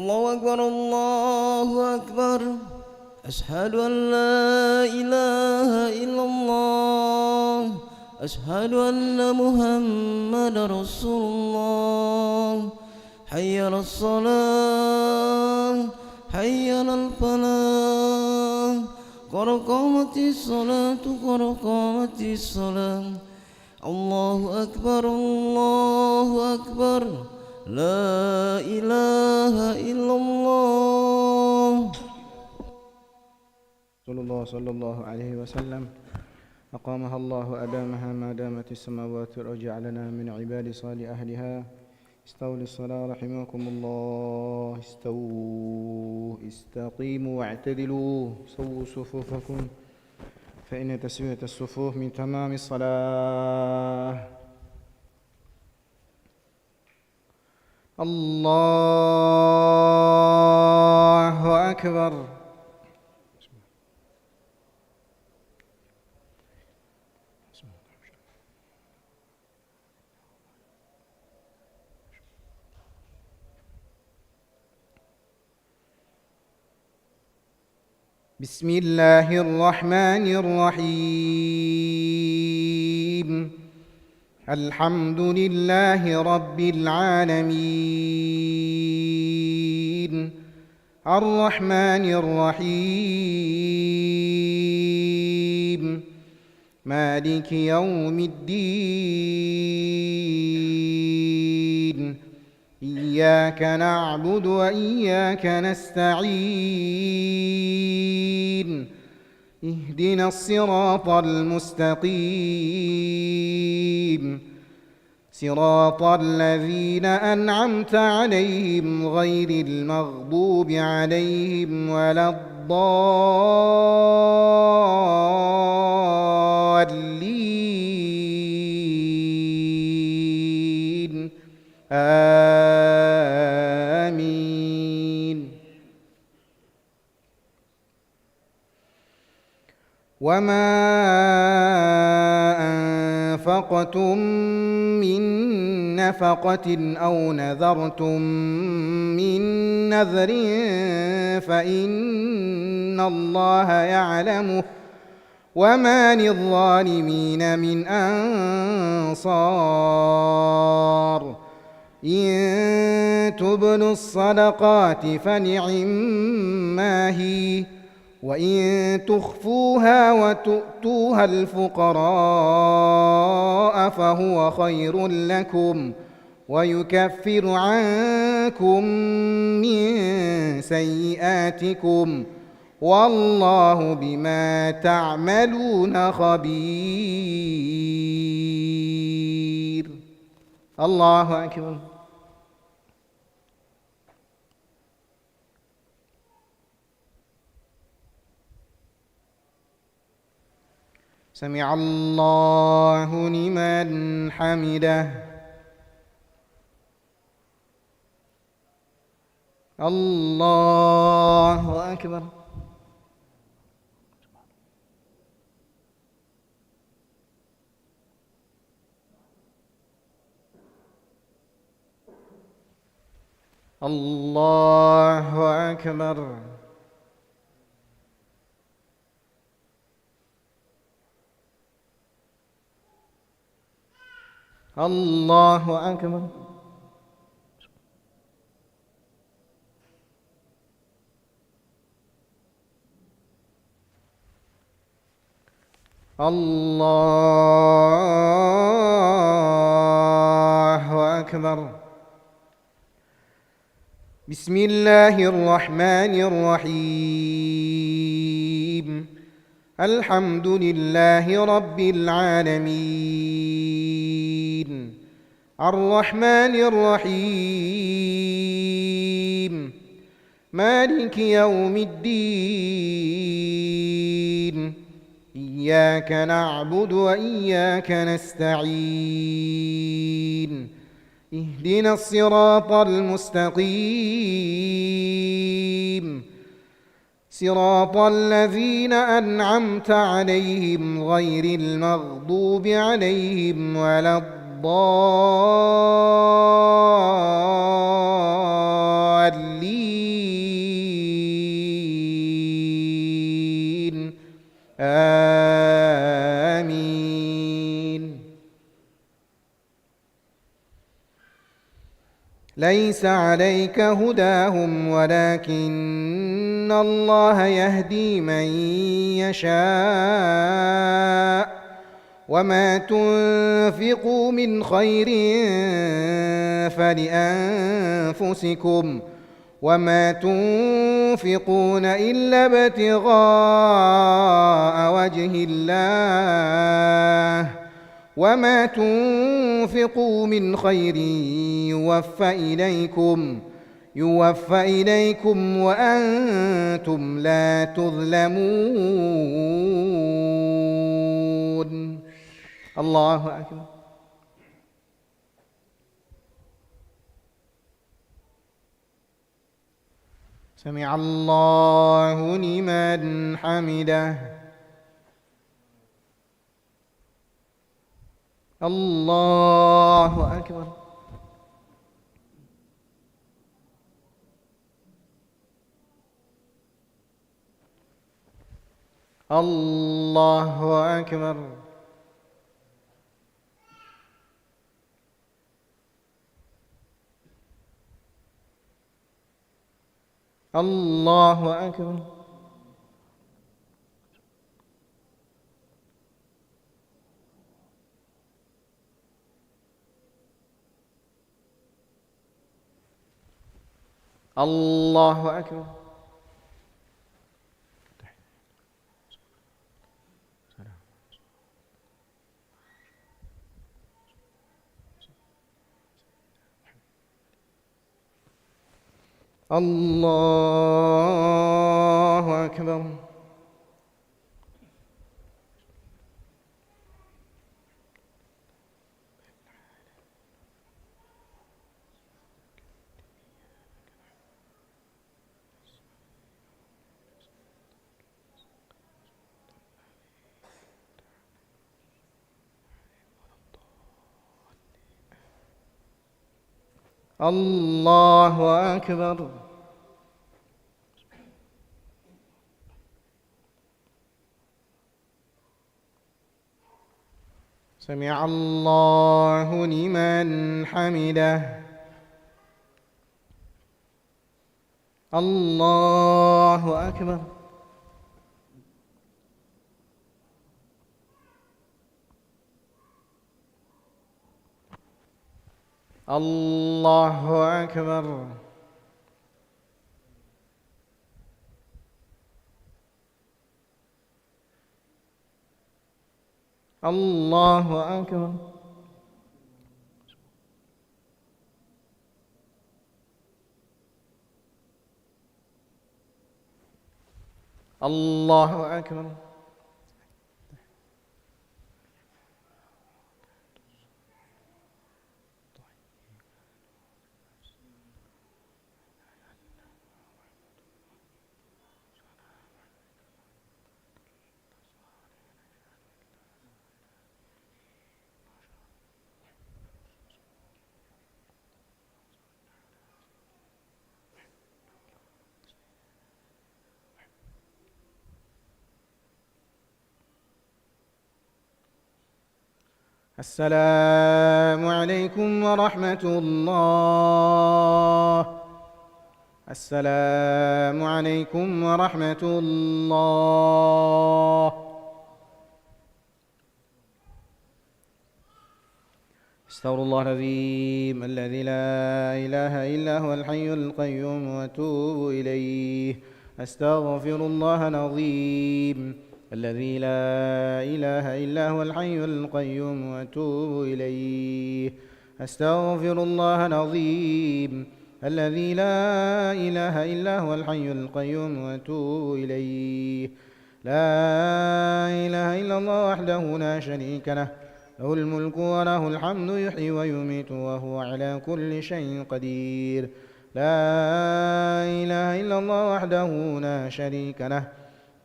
الله أكبر الله أكبر. أشهد أن لا إله إلا الله. أشهد أن محمد رسول الله. حي على الصلاة حي على الفلاح. قد قامت الصلاة قد قامت الصلاة. الله أكبر الله أكبر. لا إله إلا الله. صلى الله عليه وسلم. أقامها الله أدامها ما دامت السماوات والأرض. جعلنا من عباد صالح أهلها. استووا للصلاة رحمكم الله. استووا استقيموا واعتدلوا. سووا صفوفكم فإن تسوية الصفوف من تمام الصلاة. الله أكبر. بسم الله الرحمن الرحيم. الحمد لله رب العالمين. الرحمن الرحيم. مالك يوم الدين. إياك نعبد وإياك نستعين. اهدنا الصراط المستقيم. صراط الذين أنعمت عليهم غير المغضوب عليهم ولا الضالين. آمين. وما أنفقتم من نفقة أو نذرتم من نذر فإن الله يعلمه وما للظالمين من أنصار. إن تبدوا الصدقات فنعما هي وإن تخفوها وتؤتوها الفقراء فهو خير لكم ويكفر عنكم من سيئاتكم والله بما تعملون خبير. الله أكبر. سمع الله لمن حمده. الله أكبر. الله أكبر. الله أكبر. الله أكبر. بسم الله الرحمن الرحيم. الحمد لله رب العالمين. الرحمن الرحيم. مالك يوم الدين. إياك نعبد وإياك نستعين. اهدنا الصراط المستقيم. صراط الذين أنعمت عليهم غير المغضوب عليهم ولا الضالين. ليس عليك هداهم ولكن الله يهدي من يشاء وما تنفقوا من خير فلأنفسكم وما تنفقون إلا ابتغاء وجه الله وما تنفقوا من خير يوفى إليكم وأنتم لا تظلمون. الله أكبر. سمع الله لمن حمده. الله أكبر. الله أكبر. الله أكبر. الله أكبر. الله أكبر. الله أكبر. سمع الله لمن حمده. الله أكبر. الله أكبر. الله أكبر. الله أكبر. السلام عليكم ورحمة الله. السلام عليكم ورحمة الله. استغفر الله العظيم الذي لا إله إلا هو الحي القيوم وأتوب إليه. أستغفر الله العظيم الذي لا إله إلا هو الحي القيوم وأتوب إليه. أستغفر الله العظيم الذي لا إله إلا هو الحي القيوم وأتوب إليه. لا إله إلا الله وحده لا شريك له، له الملك وله الحمد يحيي ويميت وهو على كل شيء قدير. لا إله إلا الله وحده لا شريك له،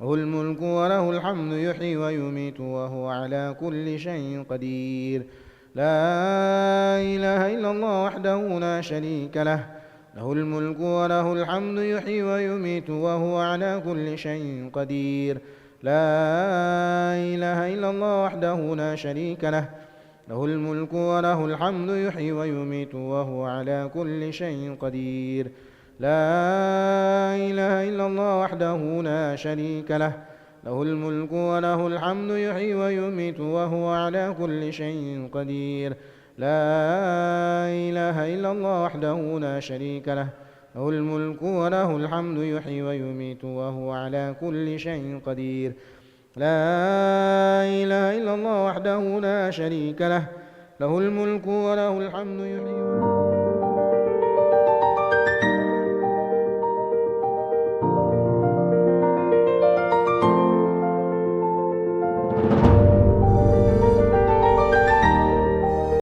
له الملك وله الحمد يحيي ويميت وهو على كل شيء قدير. لا إله إلا الله وحده لا شريك له، له الملك وله الحمد يحيي ويميت وهو على كل شيء قدير. لا إله إلا الله وحده لا شريك له، له الملك وله الحمد يحيي ويميت وهو على كل شيء قدير. لا إله إلا الله وحده لا شريك له، له الملك وله الحمد يحيي ويميت وهو على كل شيء قدير. لا إله إلا الله وحده لا شريك له، له الملك وله الحمد يحيي ويميت وهو على كل شيء قدير. لا إله إلا الله وحده لا شريك له، له الملك وله الحمد يحيي ويميت